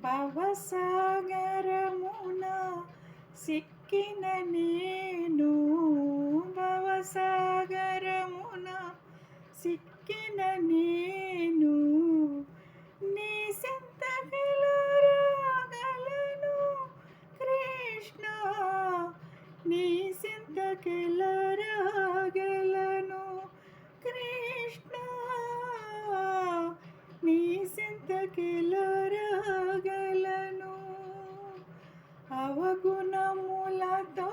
భవసాగరమున సిక్కిన నేను, భవసాగరమున సిక్కిన నేను, నీ సింతకెలరాగలను కృష్ణ, నీ సింతకెలరాగలను కృష్ణ, నీ సింతకెలరాగలను. అవగుణములతో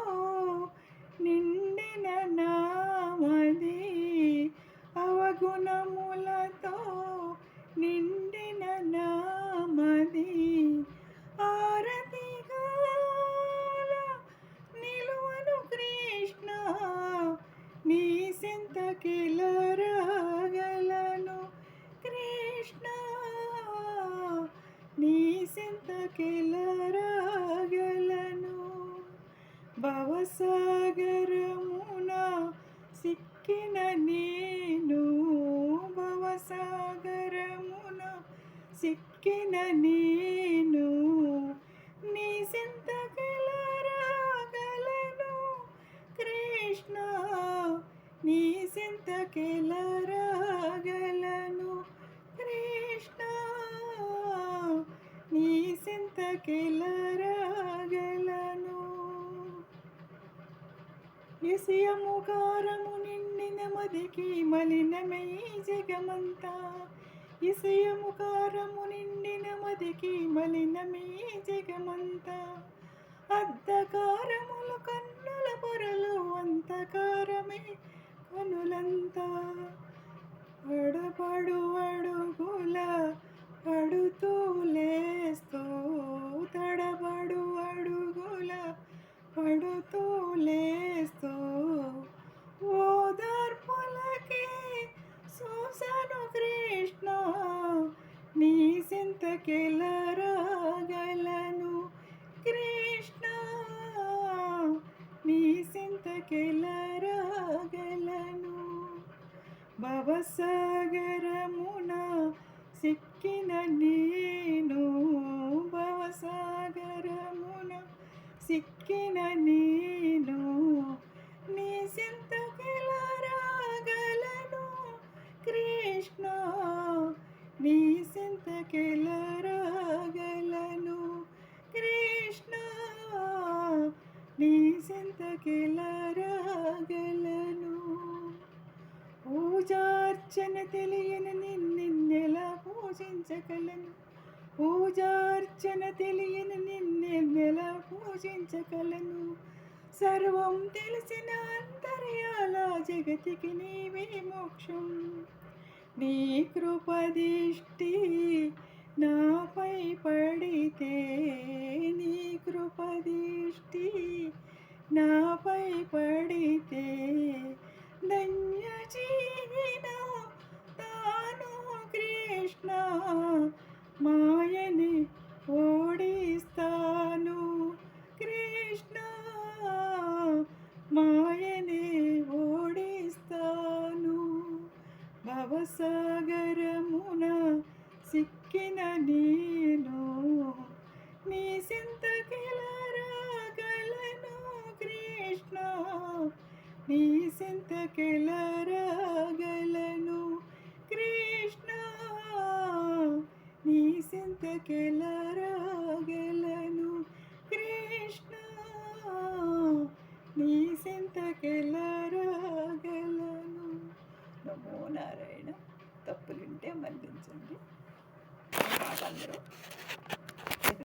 నిండిన నామది, అవగుణములతో నిండిన నామది, ఆరతిగాల నిలువను కృష్ణ, నీ సింతకెలరాగలను కృష్ణ, నీ సింతకెలరాగలను. భవసాగరమున సిక్కిన నేను, భవసాగరమున సిక్కిన నేను, నీ సింతకెలరాగలను కృష్ణ, నీ సింతకెలరాగలను కృష్ణ, నీ సింతకెలరాగలను. ఇసయముకారము నిండిన మదికి మలినమై జగమంతా, ఇసయముకారము నిండిన మదికి మలినమై జగమంతా, అద్దకారములు కన్నుల పొరలు అంతకారమే కనులంతా, పడపడు అడుగుల పడుతూ లేస్తూ, తడబడు అడుగుల పడుతూ లేస్తూ, ఓదార్పులకే చూసను కృష్ణ, నీ సింతకెలరాగలను కృష్ణ, నీ సింతకెలరాగలను. భవసాగరమున సిక్కిన నేను, భవసాగరమున సిక్కిన నేను, నీ సింతకెలరాగలను కృష్ణ, నీ సింతకెలరాగలను కృష్ణ, నీ సింతకెలరాగలను. పూజార్చన తెలియని నిన్నెలా పూజించగలను, పూజార్చన తెలియని నిన్నెలా పూజించగలను, సర్వం తెలిసిన అంతర్యాల జగతికి నీవే మోక్షం, నీ కృపదిష్టి నాపై పడితే, నీ కృపదిష్టి నాపై పడితే, ధన్య జీవిన తాను కృష్ణ, మాయని ఓడిస్తాను కృష్ణ, మాయని ఓడిస్తాను. భవసాగరమున సిక్కిన నేను, నీ సింతకెలరాగలను కృష్ణ, నీ సింతకెలరాగలను కృష్ణ, నీ సింతకెలరాగలను కృష్ణ, నీ సింతకెలరాగలను. నమో నారాయణ. తప్పులుంటే మన్నించండి. అందరూ